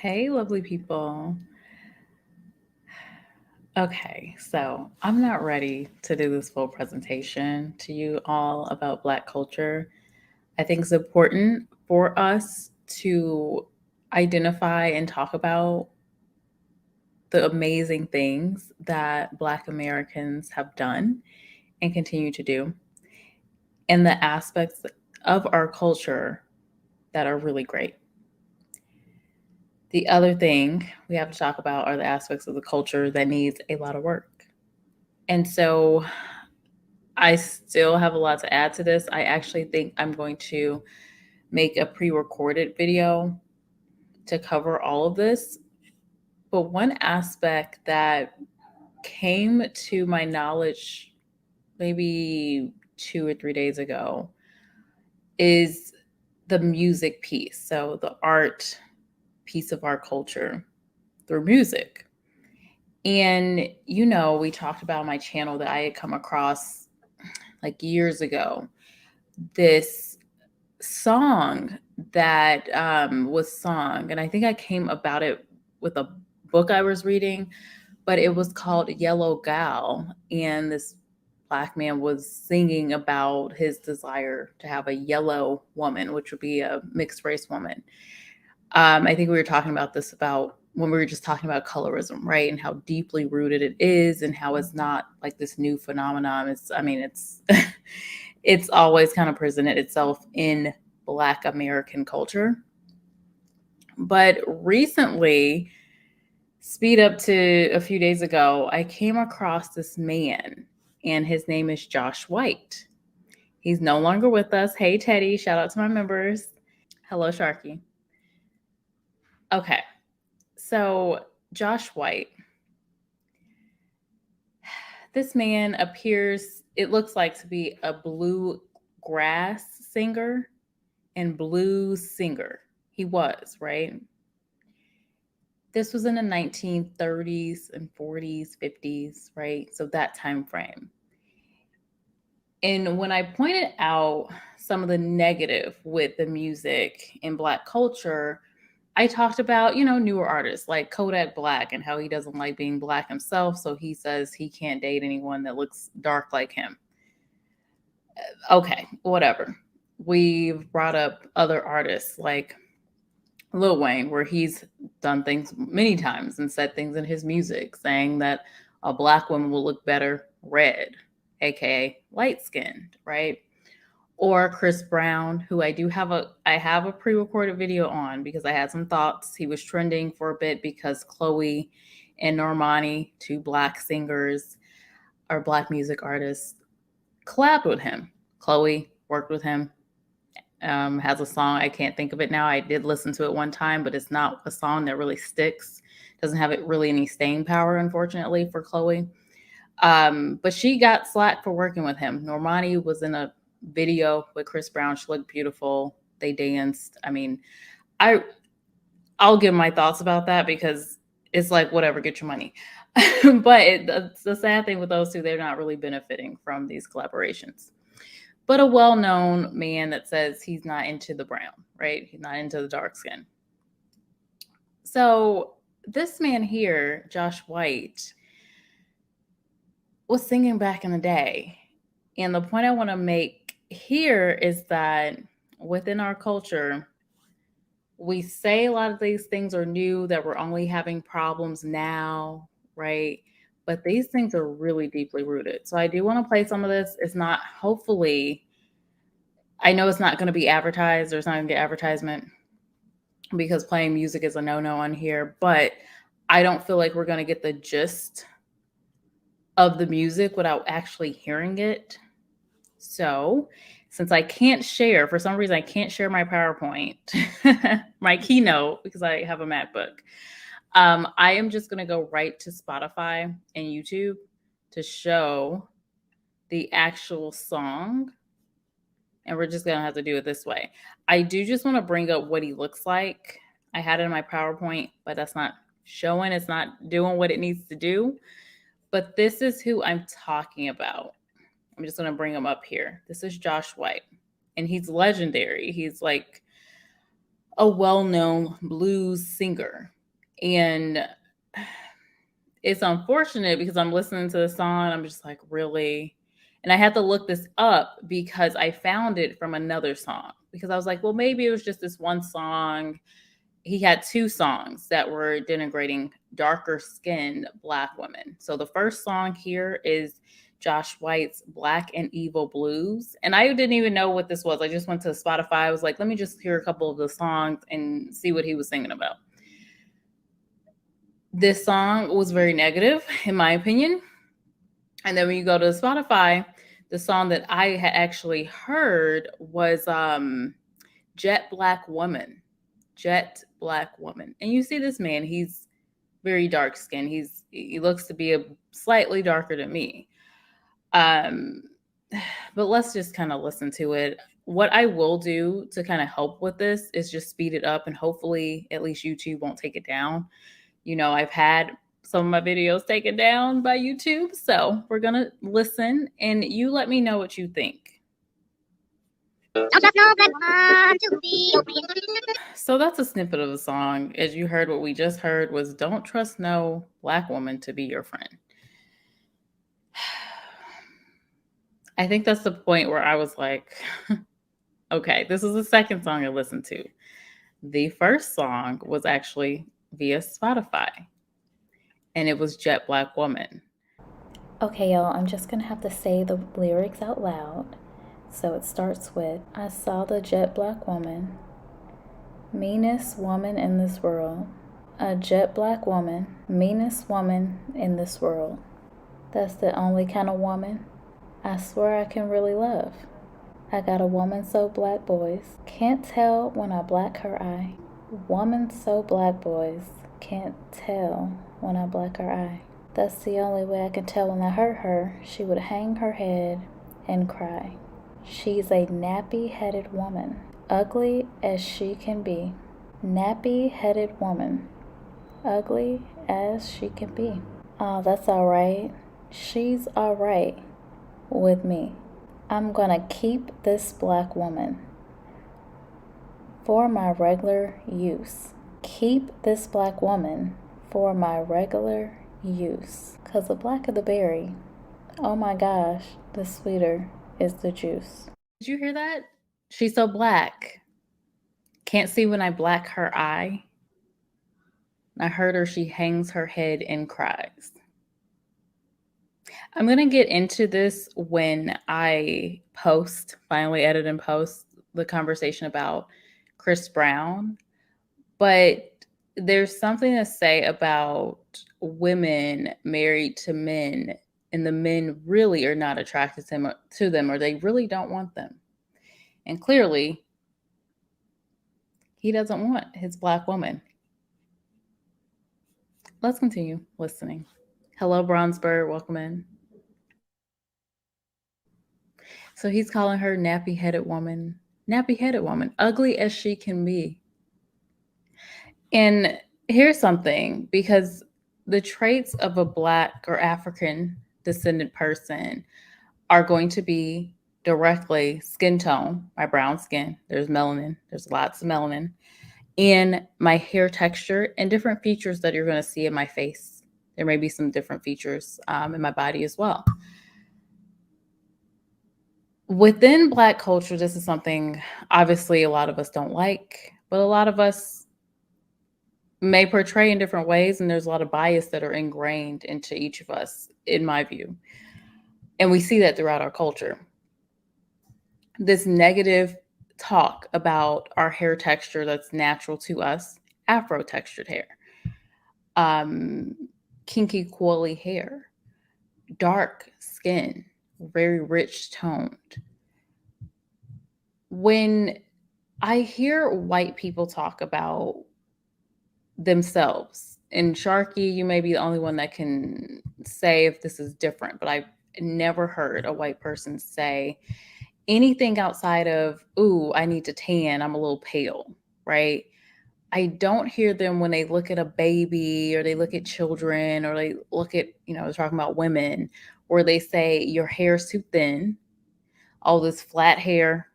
Hey, lovely people. Okay, so I'm not ready to do this full presentation to you all about Black culture. I think it's important for us to identify and talk about the amazing things that Black Americans have done and continue to do, and the aspects of our culture that are really great. The other thing we have to talk about are the aspects of the culture that needs a lot of work. And so I still have a lot to add to this. I actually think I'm going to make a pre recorded video to cover all of this. But one aspect that came to my knowledge maybe 2 or 3 days ago is the music piece. So, the art piece of our culture through music. And, we talked about on my channel that I had come across like years ago this song that was sung, and I think I came about it with a book I was reading, but it was called Yellow Gal, and this Black man was singing about his desire to have a yellow woman, which would be a mixed race woman. I think we were talking about this about when we were just talking about colorism, right? And how deeply rooted it is, and how it's not like this new phenomenon. It's it's always kind of presented itself in Black American culture. But recently, speed up to a few days ago, I came across this man, and his name is Josh White. He's no longer with us. Hey, Teddy, shout out to my members. Hello, Sharky. Okay, so Josh White, this man appears, it looks like, to be a bluegrass singer and blues singer. He was, right? This was in the 1930s and 40s, 50s, right? So that time frame. And when I pointed out some of the negative with the music in Black culture, I talked about, newer artists like Kodak Black and how he doesn't like being Black himself. So he says he can't date anyone that looks dark like him. Okay, whatever. We've brought up other artists like Lil Wayne, where he's done things many times and said things in his music saying that a Black woman will look better red, aka light skinned, right? Or Chris Brown, who I have a pre-recorded video on because I had some thoughts. He was trending for a bit because Chloe and Normani, two Black singers or Black music artists, collabed with him. Chloe worked with him, has a song. I can't think of it now. I did listen to it one time, but it's not a song that really sticks. Doesn't have it really any staying power, unfortunately, for Chloe. But she got slack for working with him. Normani was in a video with Chris Brown. She looked beautiful. They danced. I I'll give my thoughts about that because it's like whatever, get your money. But the sad thing with those two, they're not really benefiting from these collaborations. But a well-known man that says he's not into the brown, right? He's not into the dark skin. So this man here, Josh White, was singing back in the day. And the point I want to make here is that within our culture, we say a lot of these things are new, that we're only having problems now, right? But these things are really deeply rooted. So I do want to play some of this. It's not, hopefully, I know it's not going to be advertised, or it's not going to get advertisement because playing music is a no-no on here, but I don't feel like we're going to get the gist of the music without actually hearing it. So, since I can't share, for some reason, I can't share my PowerPoint, my keynote, because I have a MacBook. I am just going to go right to Spotify and YouTube to show the actual song. And we're just going to have to do it this way. I do just want to bring up what he looks like. I had it in my PowerPoint, but that's not showing. It's not doing what it needs to do. But this is who I'm talking about. I'm just going to bring him up here. This is Josh White, and he's legendary. He's like a well-known blues singer. And it's unfortunate because I'm listening to the song and I'm just like, really? And I had to look this up because I found it from another song. Because I was like, well, maybe it was just this one song. He had two songs that were denigrating darker skinned Black women. So the first song here is Josh White's Black and Evil Blues. And I didn't even know what this was. I just went to Spotify. I was like, let me just hear a couple of the songs and see what he was singing about. This song was very negative, in my opinion. And then when you go to Spotify, the song that I had actually heard was Jet Black Woman. Jet Black Woman. And you see this man, he's very dark skinned. He looks to be a slightly darker than me. But let's just kind of listen to it. What I will do to kind of help with this is just speed it up, and hopefully at least YouTube won't take it down. I've had some of my videos taken down by YouTube, so we're gonna listen and you let me know what you think. So that's a snippet of the song. As you heard, what we just heard was "Don't trust no Black woman to be your friend." I think that's the point where I was like, okay, this is the second song I listened to. The first song was actually via Spotify, and it was Jet Black Woman. Okay, y'all, I'm just gonna have to say the lyrics out loud. So it starts with, I saw the jet black woman, meanest woman in this world. A jet black woman, meanest woman in this world. That's the only kind of woman I swear I can really love. I got a woman so black, boys can't tell when I black her eye. Woman so black, boys can't tell when I black her eye. That's the only way I can tell when I hurt her. She would hang her head and cry. She's a nappy-headed woman, ugly as she can be. Nappy-headed woman, ugly as she can be. Oh, that's alright. She's alright with me. I'm gonna keep this black woman for my regular use. Keep this black woman for my regular use. 'Cause the blacker the berry, oh my gosh, the sweeter is the juice. Did you hear that? She's so black. Can't see when I black her eye. I heard her, she hangs her head and cries. I'm going to get into this when I finally edit and post the conversation about Chris Brown. But there's something to say about women married to men, and the men really are not attracted to them, or they really don't want them. And clearly, he doesn't want his black woman. Let's continue listening. Hello, Bronzebird. Welcome in. So he's calling her nappy-headed woman, ugly as she can be. And here's something, because the traits of a Black or African descendant person are going to be directly skin tone, my brown skin. There's melanin, there's lots of melanin, and my hair texture, and different features that you're going to see in my face. There may be some different features in my body as well. Within Black culture, this is something obviously a lot of us don't like, but a lot of us may portray in different ways, and there's a lot of bias that are ingrained into each of us, in my view. And we see that throughout our culture. This negative talk about our hair texture that's natural to us, Afro textured hair, kinky coily hair, dark skin, very rich toned. When I hear white people talk about themselves, and Sharky, you may be the only one that can say if this is different, but I've never heard a white person say anything outside of, ooh, I need to tan, I'm a little pale, right? I don't hear them when they look at a baby, or they look at children, or they look at, they're talking about women, where they say your hair's too thin, all this flat hair,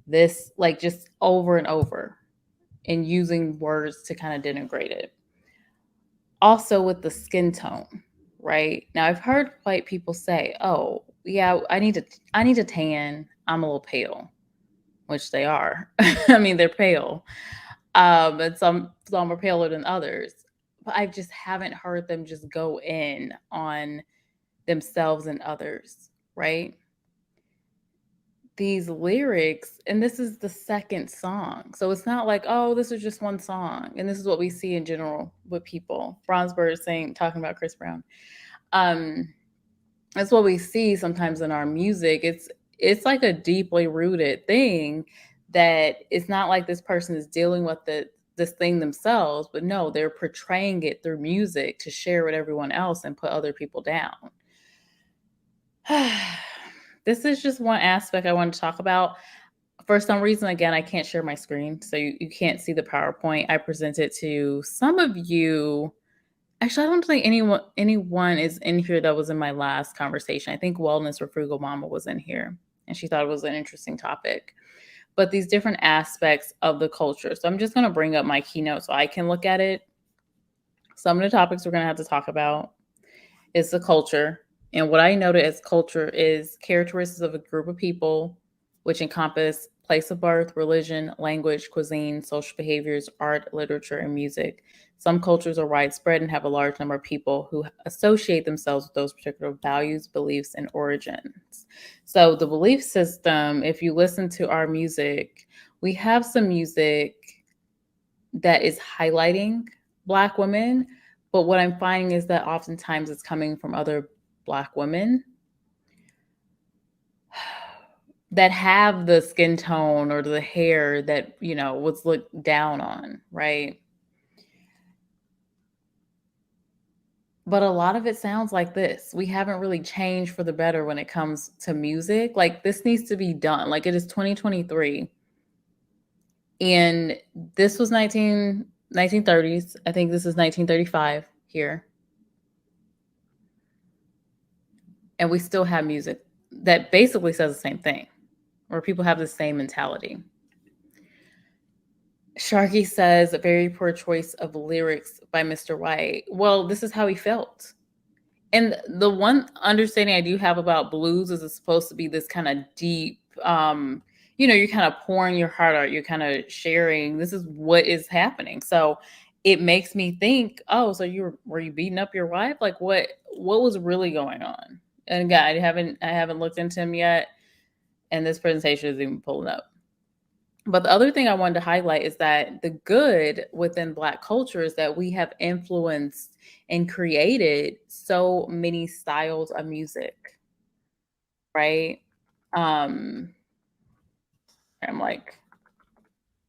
this, like, just over and over. and using words to kind of denigrate it. Also with the skin tone, right? Now I've heard white people say, "Oh, yeah, I need a tan. I'm a little pale," which they are. I mean, they're pale. And some are paler than others. But I just haven't heard them just go in on themselves and others, right? These lyrics, and this is the second song. So it's not like, oh, this is just one song. And this is what we see in general with people. Bronzeberg saying, talking about Chris Brown. Um, that's what we see sometimes in our music. It's like a deeply rooted thing that it's not like this person is dealing with this thing themselves, but no, they're portraying it through music to share with everyone else and put other people down. This is just one aspect I want to talk about. For some reason, again, I can't share my screen, so you can't see the PowerPoint. I presented to some of you. Actually, I don't think anyone is in here that was in my last conversation. I think Wellness for Frugal Mama was in here, and she thought it was an interesting topic. But these different aspects of the culture. So I'm just going to bring up my keynote so I can look at it. Some of the topics we're going to have to talk about is the culture. And what I noted as culture is characteristics of a group of people, which encompass place of birth, religion, language, cuisine, social behaviors, art, literature, and music. Some cultures are widespread and have a large number of people who associate themselves with those particular values, beliefs, and origins. So, the belief system, if you listen to our music, we have some music that is highlighting Black women, but what I'm finding is that oftentimes it's coming from other Black women that have the skin tone or the hair that, was looked down on, right? But a lot of it sounds like this. We haven't really changed for the better when it comes to music. Like, this needs to be done. Like, it is 2023. And this was 1930s. I think this is 1935 here. And we still have music that basically says the same thing, where people have the same mentality. Sharky says, a very poor choice of lyrics by Mr. White. Well, this is how he felt. And the one understanding I do have about blues is it's supposed to be this kind of deep, you're kind of pouring your heart out, you're kind of sharing, this is what is happening. So it makes me think, oh, so were you beating up your wife? Like what was really going on? And again, I haven't looked into him yet, and this presentation isn't even pulling up. But the other thing I wanted to highlight is that the good within Black culture is that we have influenced and created so many styles of music, right? I'm like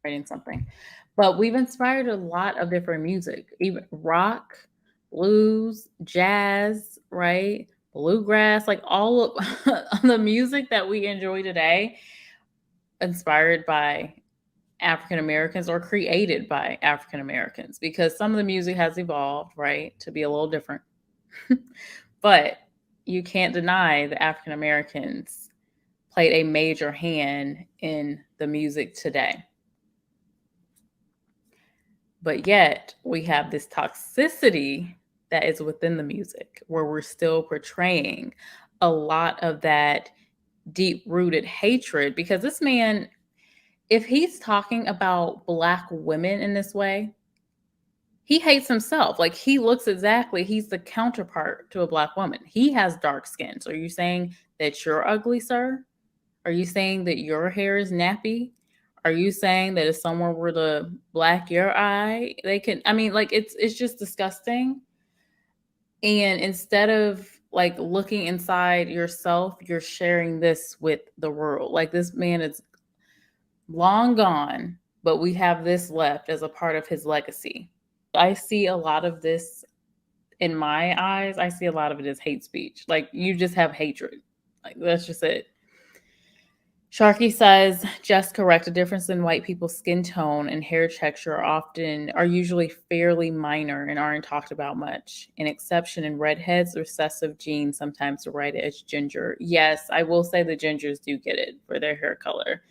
writing something, but we've inspired a lot of different music, even rock, blues, jazz, right? Bluegrass, like all of the music that we enjoy today, inspired by African Americans or created by African Americans, because some of the music has evolved, right, to be a little different. But you can't deny that African Americans played a major hand in the music today. But yet we have this toxicity that is within the music where we're still portraying a lot of that deep rooted hatred, because this man, if he's talking about Black women in this way, he hates himself. Like, he's the counterpart to a Black woman. He has dark skin. So are you saying that you're ugly, sir? Are you saying that your hair is nappy? Are you saying that if someone were to black your eye, they can, I mean, like, it's just disgusting. And instead of like looking inside yourself, you're sharing this with the world. Like, this man is long gone, but we have this left as a part of his legacy. I see a lot of this in my eyes. I see a lot of it as hate speech. Like, you just have hatred. Like, that's just it. Sharky says, just correct. A difference in white people's skin tone and hair texture are usually fairly minor and aren't talked about much. An exception in redheads, recessive genes sometimes write it as ginger. Yes, I will say the gingers do get it for their hair color.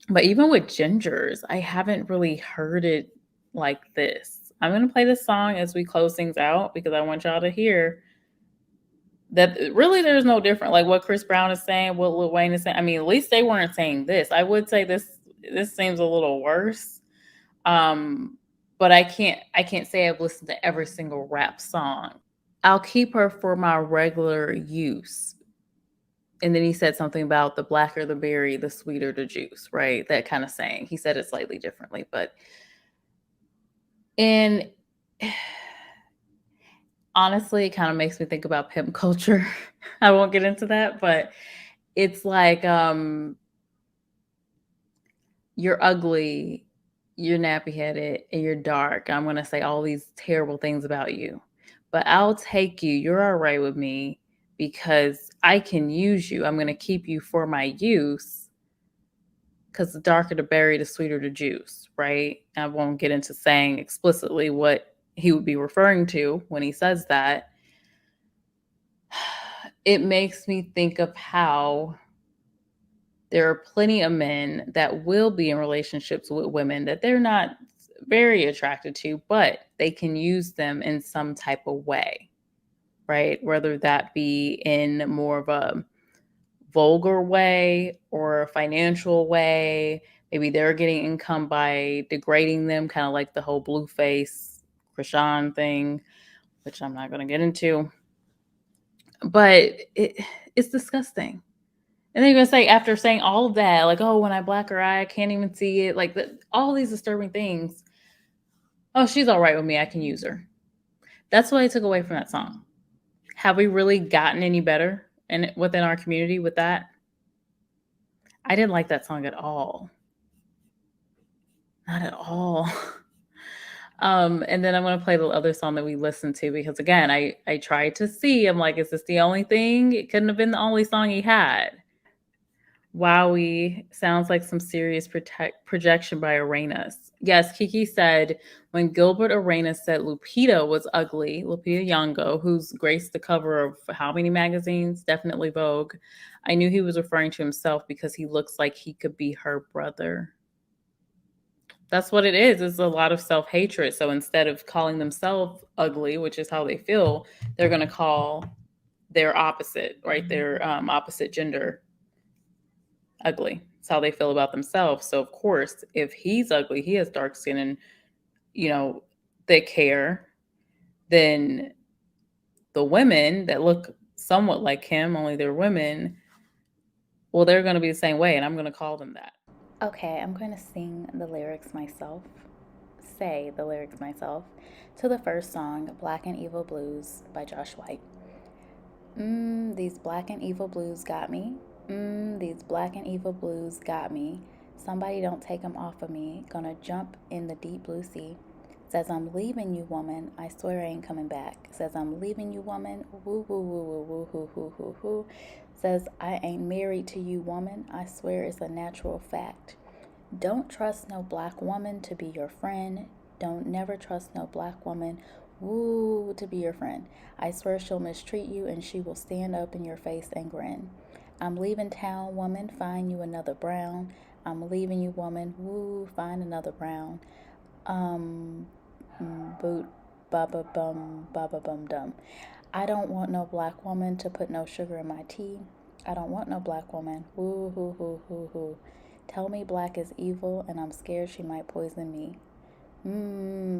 But even with gingers, I haven't really heard it like this. I'm going to play this song as we close things out because I want y'all to hear that really there's no different. Like what Chris Brown is saying, what Lil Wayne is saying. I mean, at least they weren't saying this. I would say this seems a little worse. Um, but I can't say I've listened to every single rap song. I'll keep her for my regular use. And then he said something about the blacker the berry, the sweeter the juice, right? That kind of saying. He said it slightly differently, but and honestly, it kind of makes me think about pimp culture. I won't get into that, but it's like you're ugly, you're nappy headed, and you're dark. I'm going to say all these terrible things about you, but I'll take you. You're all right with me because I can use you. I'm going to keep you for my use because the darker the berry, the sweeter the juice, right? I won't get into saying explicitly what he would be referring to when he says that. It makes me think of how there are plenty of men that will be in relationships with women that they're not very attracted to, but they can use them in some type of way, right? Whether that be in more of a vulgar way or a financial way. Maybe they're getting income by degrading them, kind of like the whole Blueface Krishan thing, which I'm not going to get into. But it's disgusting. And then you're gonna say after saying all of that, like, oh, when I black her eye, I can't even see it. Like all these disturbing things. Oh, she's all right with me. I can use her. That's what I took away from that song. Have we really gotten any better within our community with that? I didn't like that song at all. Not at all. And then I'm gonna play the other song that we listened to because again, I tried to see. I'm like, is this the only thing? It couldn't have been the only song he had. Wowie sounds like some serious projection by Arenas. Yes, Kiki said when Gilbert Arenas said Lupita was ugly, Lupita Nyong'o, who's graced the cover of how many magazines? Definitely Vogue. I knew he was referring to himself because he looks like he could be her brother. That's what it is. It's a lot of self hatred. So instead of calling themselves ugly, which is how they feel, they're going to call their opposite, right? Their opposite gender ugly. It's how they feel about themselves. So of course, if he's ugly, he has dark skin and you know thick hair, then the women that look somewhat like him, only they're women, well, they're going to be the same way, and I'm going to call them that. Okay, I'm going to sing the lyrics myself, say the lyrics myself, to the first song, Black and Evil Blues by Josh White. These black and evil blues got me. These black and evil blues got me. Somebody don't take 'em off of me. Gonna jump in the deep blue sea. Says I'm leaving you, woman. I swear I ain't coming back. Says I'm leaving you, woman. Woo woo woo woo woo hoo hoo hoo hoo. Says I ain't married to you, woman. I swear it's a natural fact. Don't trust no black woman to be your friend. Don't never trust no black woman, woo, to be your friend. I swear she'll mistreat you and she will stand up in your face and grin. I'm leaving town, woman, find you another brown. I'm leaving you, woman, woo, find another brown. Um, boot, baba bum dum. I don't want no black woman to put no sugar in my tea. I don't want no black woman, woo hoo hoo hoo hoo. Tell me black is evil and I'm scared she might poison me.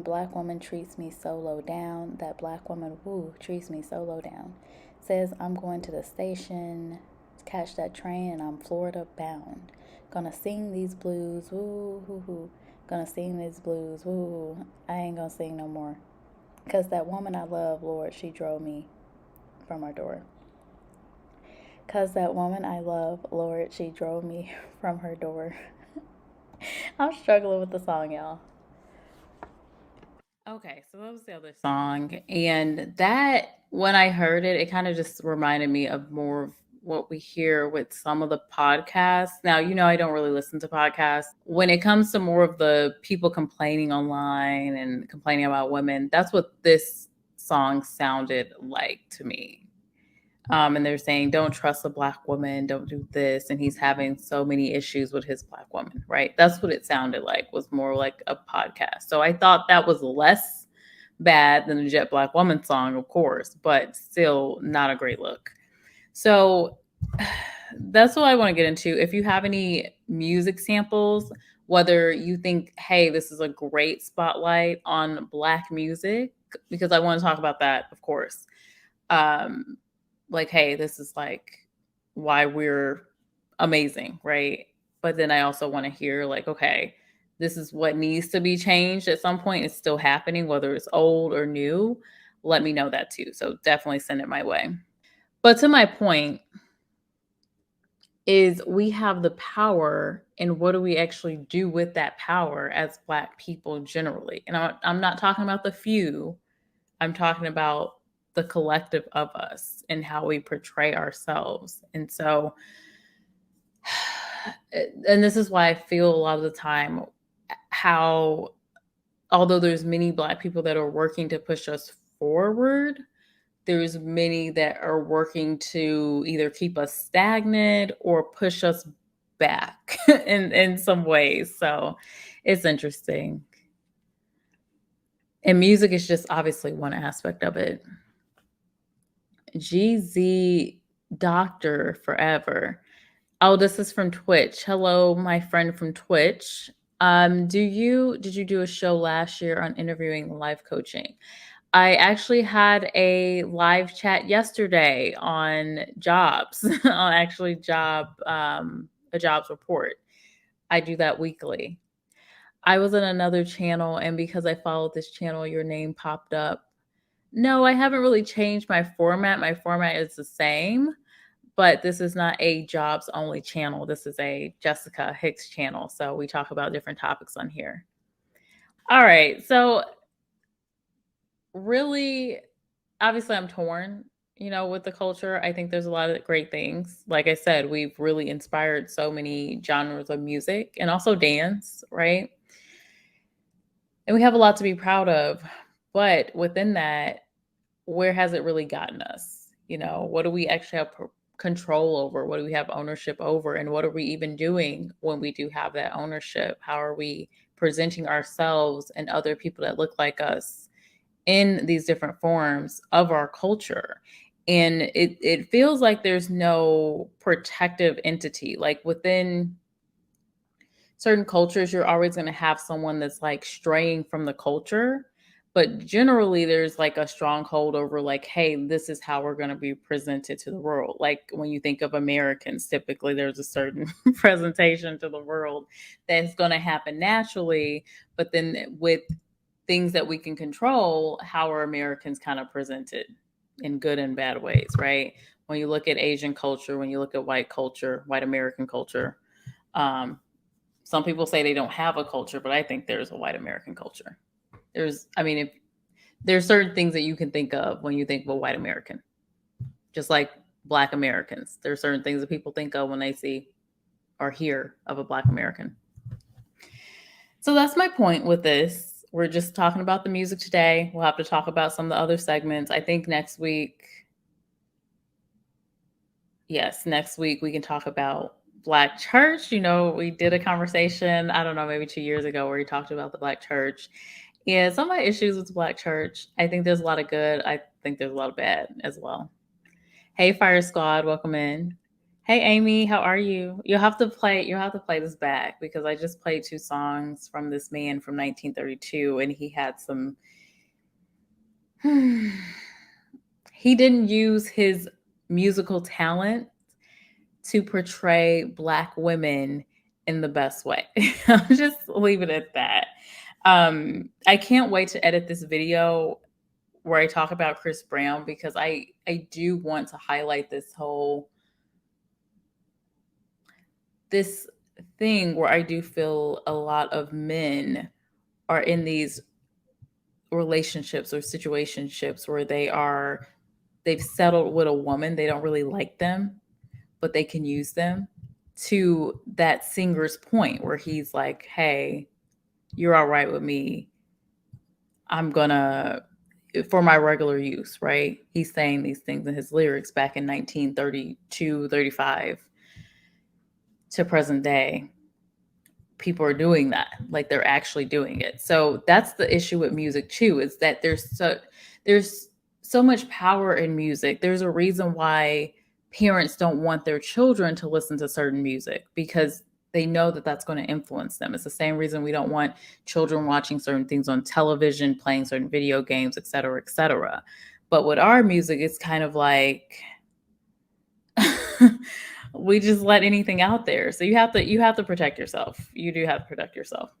Black woman treats me so low down. That black woman, woo, treats me so low down. Says I'm going to the station, catch that train, and I'm Florida bound. Gonna sing these blues, woo, hoo, hoo. Gonna sing these blues, woo. I ain't gonna sing no more. 'Cause that woman I love, Lord, she drove me from her door. 'Cause that woman I love, Lord, she drove me from her door. I'm struggling with the song, y'all. Okay, so that was the other song. And that, when I heard it, it kind of just reminded me of more of what we hear with some of the podcasts. Now, I don't really listen to podcasts. When it comes to more of the people complaining online and complaining about women, that's what this song sounded like to me. And they're saying, don't trust a black woman, don't do this. And he's having so many issues with his black woman, right? That's what it sounded like, was more like a podcast. So I thought that was less bad than the Jet Black Woman song, of course, but still not a great look. So that's what I want to get into. If you have any music samples, whether you think, hey, this is a great spotlight on Black music, because I want to talk about that, of course. Um, like, hey, this is like why we're amazing, right? But then I also want to hear, like, okay, this is what needs to be changed at some point. It's still happening, whether it's old or new. Let me know that too. So definitely send it my way. But to my point, is we have the power, and what do we actually do with that power as Black people generally? And I'm not talking about the few, I'm talking about the collective of us and how we portray ourselves. And so, and this is why I feel a lot of the time how, although there's many Black people that are working to push us forward, there's many that are working to either keep us stagnant or push us back in some ways. So it's interesting. And music is just obviously one aspect of it. GZ Doctor Forever. Oh, this is from Twitch. Hello, my friend from Twitch. Did you do a show last year on interviewing life coaching? I actually had a live chat yesterday on jobs, on actually a jobs report. I do that weekly. I was in another channel, and because I followed this channel, your name popped up. No, I haven't really changed my format. My format is the same, but this is not a jobs only channel. This is a Jessica Hicks channel. So we talk about different topics on here. All right. So really, obviously I'm torn, with the culture. I think there's a lot of great things. Like I said, we've really inspired so many genres of music and also dance, right? And we have a lot to be proud of. But within that, where has it really gotten us? What do we actually have control over? What do we have ownership over? And what are we even doing when we do have that ownership? How are we presenting ourselves and other people that look like us in these different forms of our culture? And it feels like there's no protective entity. Like within certain cultures, you're always going to have someone that's like straying from the culture. But generally, there's like a stronghold over, like, hey, this is how we're going to be presented to the world. Like when you think of Americans, typically there's a certain presentation to the world that's going to happen naturally. But then with things that we can control, how are Americans kind of presented in good and bad ways, right? When you look at Asian culture, when you look at white culture, white American culture, um, some people say they don't have a culture, but I think there's a white American culture. If there's certain things that you can think of when you think of a white American, just like Black Americans. There are certain things that people think of when they see or hear of a Black American. So that's my point with this. We're just talking about the music today. We'll have to talk about some of the other segments. I think next week we can talk about Black church. We did a conversation, I don't know, maybe 2 years ago, where we talked about the Black church. Yeah, some of my issues with the Black church. I think there's a lot of good. I think there's a lot of bad as well. Hey, Fire Squad, welcome in. Hey, Amy, how are you? You'll have to play this back because I just played 2 songs from this man from 1932, and he had some. He didn't use his musical talent to portray Black women in the best way. I'll just leave it at that. I can't wait to edit this video where I talk about Chris Brown, because I do want to highlight this thing where I do feel a lot of men are in these relationships or situationships where they've settled with a woman, they don't really like them, but they can use them, to that singer's point where he's like, hey, you're all right with me. I'm gonna for my regular use, right? He's saying these things in his lyrics back in 1932, 35 to present day. People are doing that, like they're actually doing it. So that's the issue with music too, is that there's so much power in music. There's a reason why parents don't want their children to listen to certain music, because they know that that's going to influence them. It's the same reason we don't want children watching certain things on television, playing certain video games, et cetera, et cetera. But with our music, it's kind of like we just let anything out there. So you have to protect yourself. You do have to protect yourself.